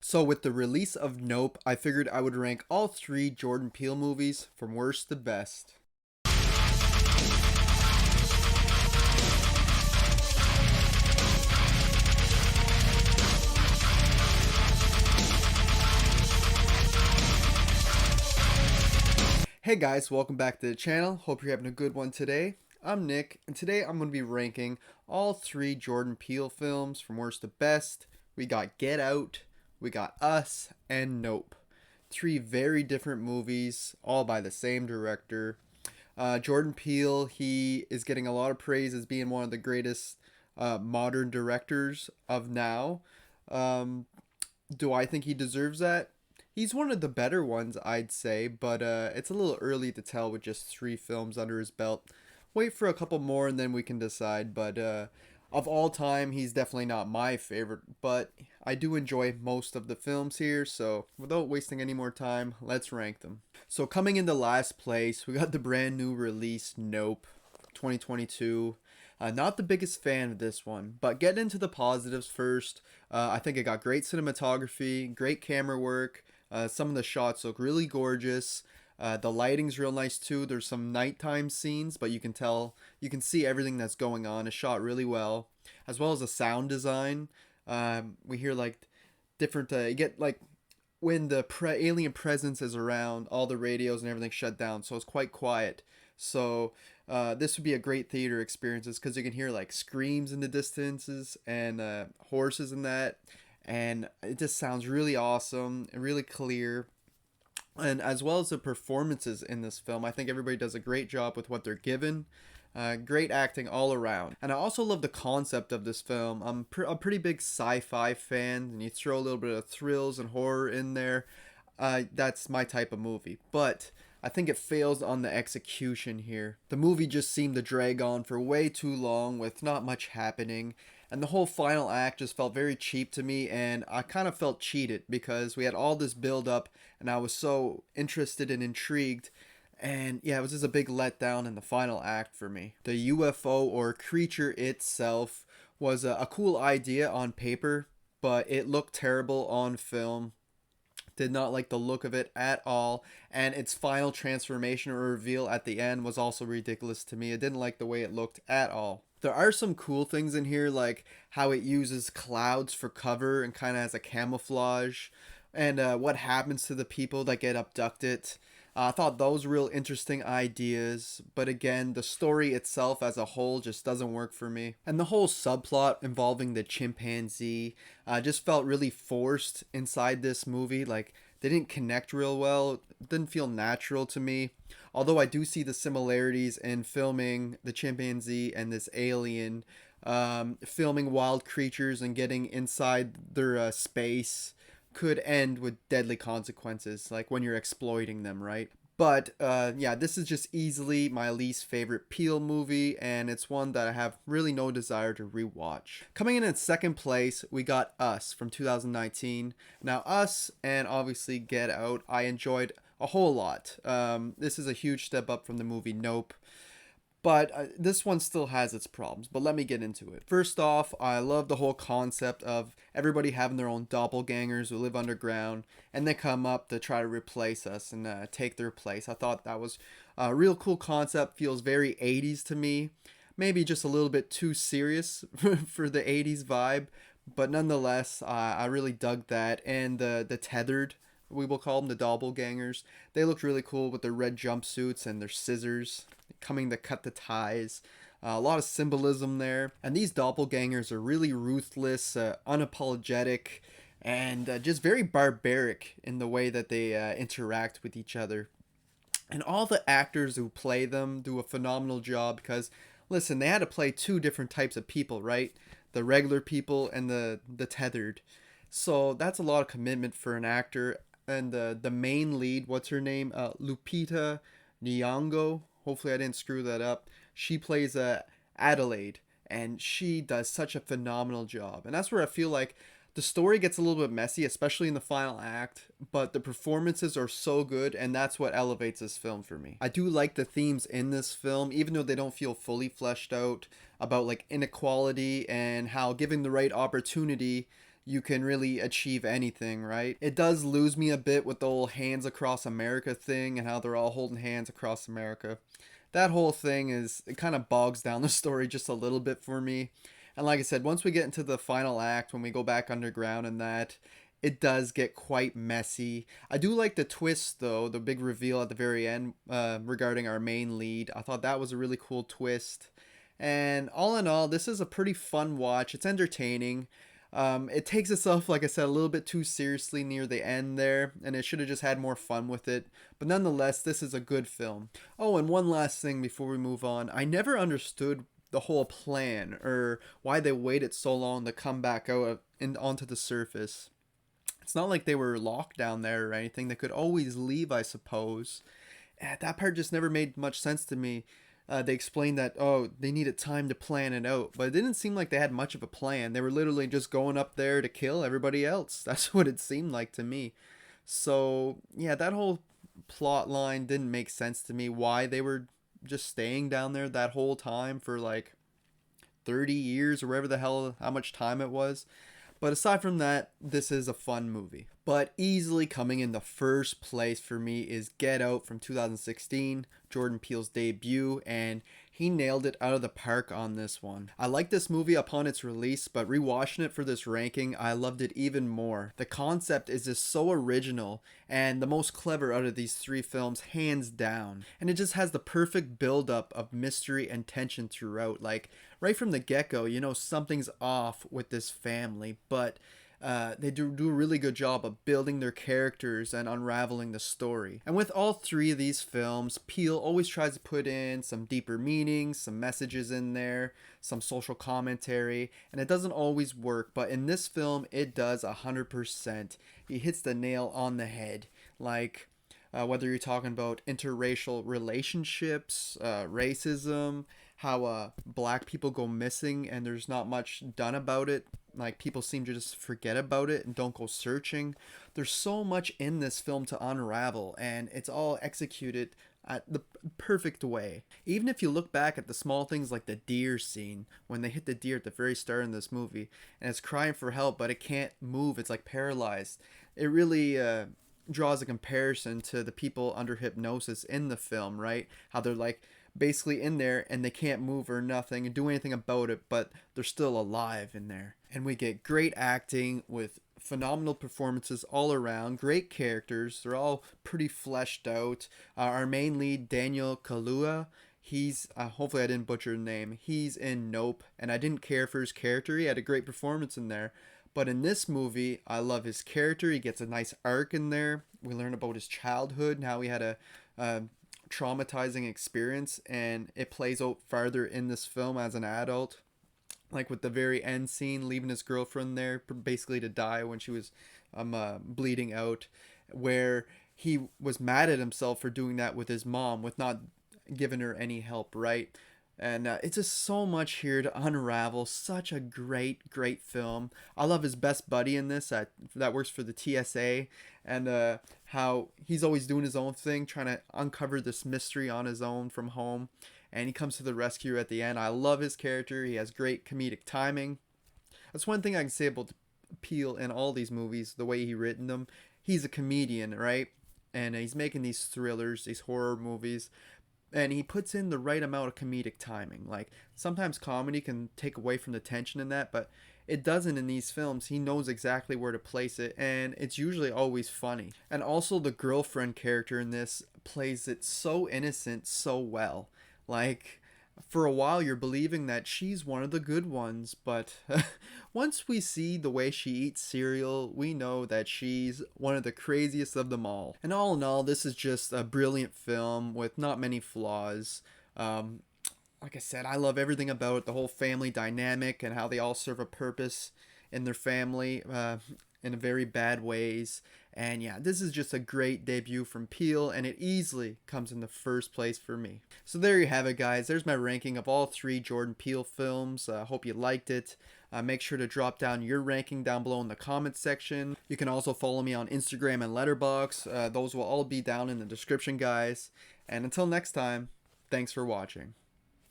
So with the release of Nope, I figured I would rank all three Jordan Peele movies from worst to best. Hey guys, welcome back to the channel. Hope you're having a good one today. I'm Nick, and today I'm going to be ranking all three Jordan Peele films from worst to best. We got Get Out, we got Us, and Nope. Three very different movies, all by the same director. Jordan Peele, he is getting a lot of praise as being one of the greatest modern directors of now. Um, do I think he deserves that? He's one of the better ones, I'd say, but it's a little early to tell with just three films under his belt. Wait for a couple more and then we can decide. But of all time, he's definitely not my favorite, but I do enjoy most of the films here. So without wasting any more time, let's rank them. So coming into last place, we got the brand new release Nope 2022. Not the biggest fan of this one, but getting into the positives first. I think it got great cinematography, great camera work. Some of the shots look really gorgeous. The lighting's real nice too. There's some nighttime scenes, but you can see everything that's going on. It's shot really well, as well as the sound design. We hear like different. You get like when the alien presence is around, all the radios and everything shut down, so it's quite quiet. So this would be a great theater experiences because you can hear like screams in the distances and horses and that, and it just sounds really awesome and really clear. And as well as the performances in this film, I think everybody does a great job with what they're given. Great acting all around. And I also love the concept of this film. I'm a pretty big sci-fi fan, and you throw a little bit of thrills and horror in there. That's my type of movie. But I think it fails on the execution here. The movie just seemed to drag on for way too long with not much happening. And the whole final act just felt very cheap to me, and I kind of felt cheated because we had all this build up and I was so interested and intrigued. And yeah, it was just a big letdown in the final act for me. The UFO or creature itself was a cool idea on paper, but it looked terrible on film. Did not like the look of it at all, and its final transformation or reveal at the end was also ridiculous to me. I didn't like the way it looked at all. There are some cool things in here, like how it uses clouds for cover and kind of as a camouflage, and what happens to the people that get abducted. I thought those were real interesting ideas, but again, the story itself as a whole just doesn't work for me. And the whole subplot involving the chimpanzee just felt really forced inside this movie. Like, they didn't connect real well, it didn't feel natural to me. Although I do see the similarities in filming the chimpanzee and this alien, filming wild creatures and getting inside their space could end with deadly consequences, like when you're exploiting them, right? But yeah, this is just easily my least favorite Peele movie, and it's one that I have really no desire to rewatch. Coming in second place, we got Us from 2019. Now, Us and obviously Get Out, I enjoyed a whole lot. This is a huge step up from the movie Nope. But this one still has its problems, but let me get into it. First off, I love the whole concept of everybody having their own doppelgangers who live underground, and they come up to try to replace us and take their place. I thought that was a real cool concept, feels very 80s to me. Maybe just a little bit too serious for the 80s vibe, but nonetheless, I really dug that. And the tethered, we will call them the doppelgangers, they look really cool with their red jumpsuits and their scissors coming to cut the ties. A lot of symbolism there. And these doppelgangers are really ruthless, unapologetic, and just very barbaric in the way that they interact with each other. And all the actors who play them do a phenomenal job because, listen, they had to play two different types of people, right? The regular people and the tethered. So that's a lot of commitment for an actor. And the main lead, what's her name? Lupita Nyong'o. Hopefully I didn't screw that up. She plays Adelaide, and she does such a phenomenal job. And that's where I feel like the story gets a little bit messy, especially in the final act, but the performances are so good, and that's what elevates this film for me. I do like the themes in this film, even though they don't feel fully fleshed out, about like inequality and how given the right opportunity, you can really achieve anything, right? It does lose me a bit with the whole hands across America thing and how they're all holding hands across America. That whole thing it kind of bogs down the story just a little bit for me. And like I said, once we get into the final act, when we go back underground and that, it does get quite messy. I do like the twist though, the big reveal at the very end regarding our main lead. I thought that was a really cool twist. And all in all, this is a pretty fun watch. It's entertaining. It takes itself, like I said, a little bit too seriously near the end there, and it should have just had more fun with it. But nonetheless, this is a good film. Oh, and one last thing before we move on. I never understood the whole plan or why they waited so long to come back out and onto the surface. It's not like they were locked down there or anything. They could always leave, I suppose. That part just never made much sense to me. They explained that, oh, they needed time to plan it out, but it didn't seem like they had much of a plan. They were literally just going up there to kill everybody else. That's what it seemed like to me. So yeah, that whole plot line didn't make sense to me. Why they were just staying down there that whole time for like 30 years or whatever the hell, how much time it was. But aside from that, this is a fun movie. But easily coming in the first place for me is Get Out from 2016, Jordan Peele's debut, and he nailed it out of the park on this one. I liked this movie upon its release, but rewatching it for this ranking, I loved it even more. The concept is just so original and the most clever out of these three films, hands down. And it just has the perfect build-up of mystery and tension throughout. Like, right from the get-go, you know something's off with this family, but they do a really good job of building their characters and unraveling the story. And with all three of these films, Peele always tries to put in some deeper meanings, some messages in there, some social commentary, and it doesn't always work, but in this film, it does 100%. He hits the nail on the head. Like, whether you're talking about interracial relationships, racism, how black people go missing and there's not much done about it. Like, people seem to just forget about it and don't go searching. There's so much in this film to unravel, and it's all executed at the perfect way. Even if you look back at the small things like the deer scene, when they hit the deer at the very start in this movie, and it's crying for help, but it can't move, it's like paralyzed. It really draws a comparison to the people under hypnosis in the film, right? How they're like basically in there and they can't move or nothing and do anything about it, but they're still alive in there. And we get great acting with phenomenal performances all around, great characters. They're all pretty fleshed out. Our main lead, Daniel Kaluuya, he's hopefully I didn't butcher his name. He's in Nope, and I didn't care for his character. He had a great performance in there. But in this movie, I love his character. He gets a nice arc in there. We learn about his childhood and how he had a traumatizing experience, and it plays out farther in this film as an adult. Like with the very end scene, leaving his girlfriend there basically to die when she was bleeding out, where he was mad at himself for doing that with his mom, with not giving her any help, right? And it's just so much here to unravel. Such a great film. I love his best buddy in this that works for the TSA, and how he's always doing his own thing, trying to uncover this mystery on his own from home. And he comes to the rescue at the end. I love his character. He has great comedic timing. That's one thing I can say about Peele in all these movies, the way he written them. He's a comedian, right? And he's making these thrillers, these horror movies, and he puts in the right amount of comedic timing. Like, sometimes comedy can take away from the tension in that, but it doesn't in these films. He knows exactly where to place it, and it's usually always funny. And also the girlfriend character in this plays it so innocent so well. Like, for a while you're believing that she's one of the good ones, but once we see the way she eats cereal, we know that she's one of the craziest of them all. And all in all, this is just a brilliant film with not many flaws. Like I said, I love everything about it, the whole family dynamic and how they all serve a purpose in their family in very bad ways. And yeah, this is just a great debut from Peele, and it easily comes in the first place for me. So there you have it, guys. There's my ranking of all three Jordan Peele films. Hope you liked it. Make sure to drop down your ranking down below in the comments section. You can also follow me on Instagram and Letterboxd. Those will all be down in the description, guys. And until next time, thanks for watching.